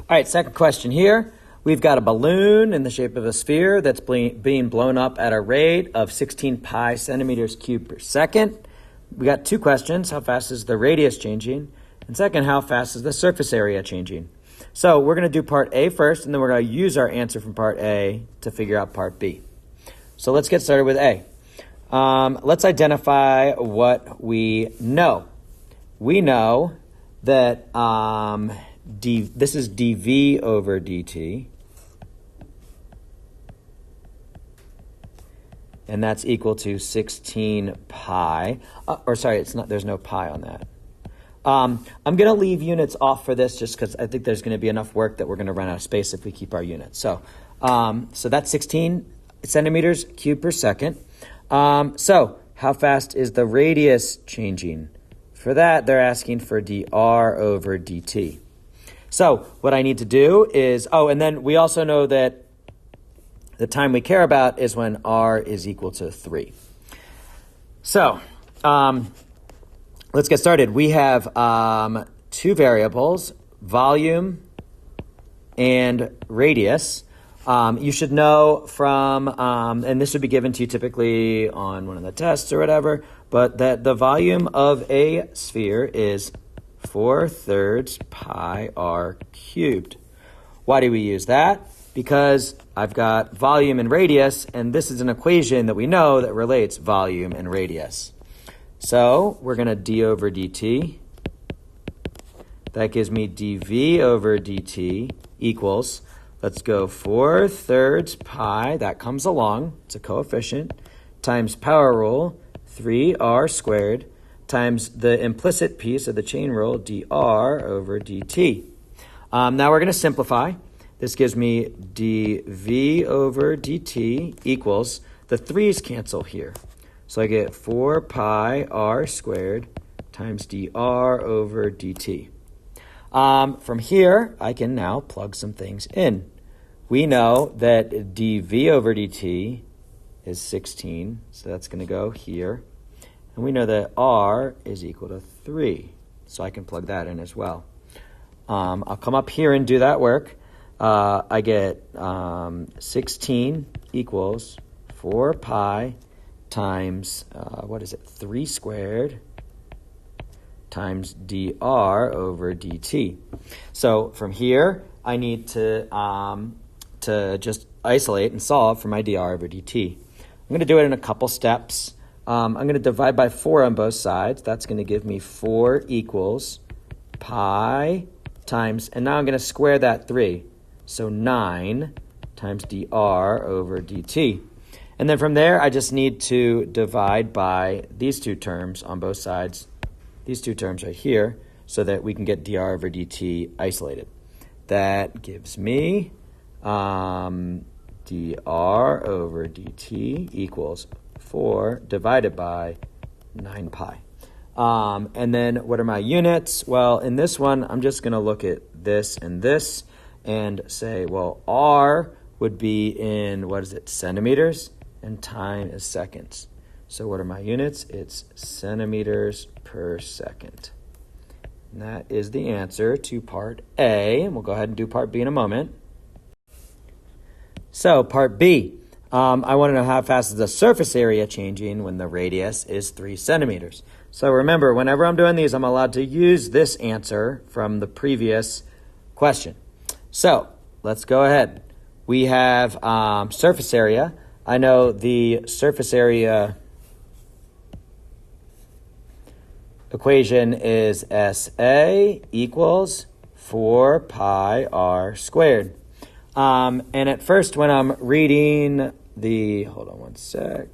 All right, second question here. We've got a balloon in the shape of a sphere that's being blown up at a rate of 16 pi centimeters cubed per second. We got two questions. How fast is the radius changing? And second, how fast is the surface area changing? So we're going to do part A first, and then we're going to use our answer from part A to figure out part B. So let's get started with A. Let's identify what we know. We know that this is dv over dt, and that's equal to 16 pi. It's not. There's no pi on that. I'm going to leave units off for this just because I think there's going to be enough work that we're going to run out of space if we keep our units. So that's 16 centimeters cubed per second. So how fast is the radius changing? For that, they're asking for dr over dt. So what I need to do is, and then we also know that the time we care about is when r is equal to 3. So let's get started. We have two variables, volume and radius. You should know from, and this would be given to you typically on one of the tests or whatever, but that the volume of a sphere is 4/3 pi r cubed. Why do we use that? Because I've got volume and radius, and this is an equation that we know that relates volume and radius. So we're going to d over dt. That gives me dv over dt equals, let's go 4/3 pi, that comes along, it's a coefficient, times power rule, 3r squared, times the implicit piece of the chain rule, dr over dt. Now we're going to simplify. This gives me dv over dt equals, the 3's cancel here. So I get 4 pi r squared times dr over dt. From here, I can now plug some things in. We know that dv over dt is 16, so that's going to go here. And we know that r is equal to 3, so I can plug that in as well. I'll come up here and do that work. I get 16 equals 4 pi times, 3 squared times dr over dt. So from here, I need to just isolate and solve for my dr over dt. I'm going to do it in a couple steps. I'm going to divide by 4 on both sides. That's going to give me 4 equals pi times, and now I'm going to square that 3. So 9 times dr over dt. And then from there, I just need to divide by these two terms on both sides, these two terms right here, so that we can get dr over dt isolated. That gives me dr over dt equals 4 divided by 9 pi. And then what are my units? Well, in this one, I'm just going to look at this and say, well, r would be in, centimeters, and time is seconds. So what are my units? It's centimeters per second. And that is the answer to part A. And we'll go ahead and do part B in a moment. So part B, I want to know how fast is the surface area changing when the radius is 3 centimeters. So remember, whenever I'm doing these, I'm allowed to use this answer from the previous question. So let's go ahead. We have surface area. I know the surface area equation is SA equals 4 pi r squared. And at first, when I'm reading hold on one sec.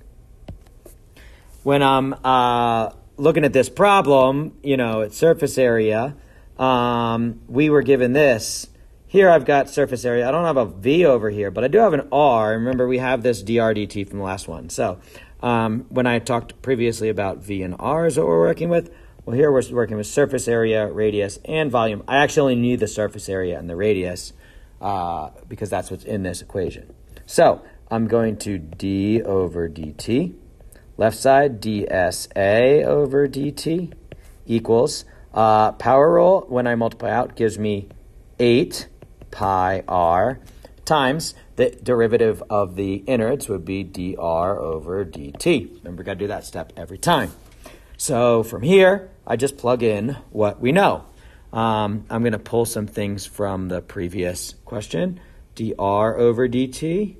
When I'm looking at this problem, at surface area, we were given this. Here I've got surface area. I don't have a V over here, but I do have an R. Remember, we have this dr dt from the last one. So when I talked previously about V and R is what we're working with, well, here we're working with surface area, radius, and volume. I actually only need the surface area and the radius because that's what's in this equation. So I'm going to d over dt. Left side, dsa over dt equals power rule. When I multiply out, gives me 8 pi r times the derivative of the innards would be dr over dt. Remember, we got to do that step every time. So from here, I just plug in what we know. I'm going to pull some things from the previous question. dr over dt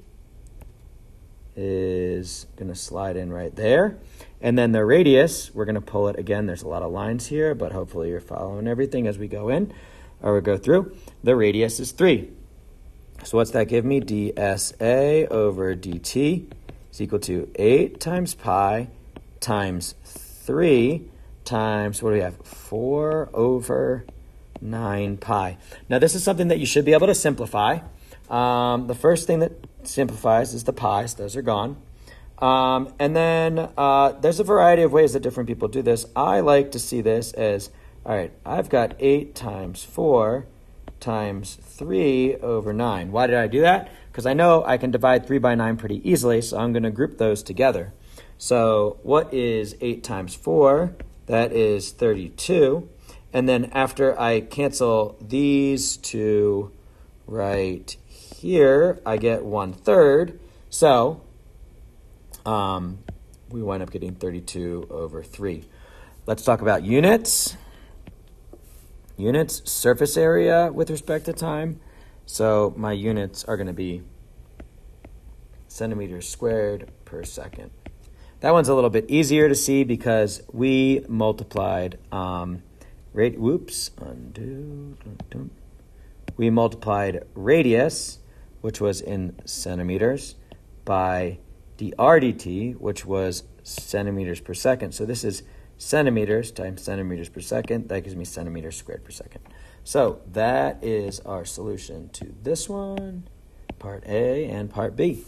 is going to slide in right there. And then the radius, we're going to pull it again. There's a lot of lines here, but hopefully you're following everything as we go in or we go through. The radius is 3. So what's that give me? dsa over dt is equal to 8 times pi times 3 times, what do we have? 4 over 9 pi. Now this is something that you should be able to simplify. The first thing that simplifies is the pi, so those are gone. And then there's a variety of ways that different people do this. I like to see this as, all right, I've got 8 times 4 times 3 over 9. Why did I do that? Because I know I can divide 3 by 9 pretty easily, so I'm going to group those together. So what is 8 times 4? That is 32. And then after I cancel these two right here, I get 1/3. So we wind up getting 32 over 3. Let's talk about units. Units, surface area with respect to time. So my units are going to be centimeters squared per second. That one's a little bit easier to see because we multiplied we multiplied radius, which was in centimeters, by dr dt, which was centimeters per second. So this is centimeters times centimeters per second. That gives me centimeters squared per second. So that is our solution to this one, part A and part B.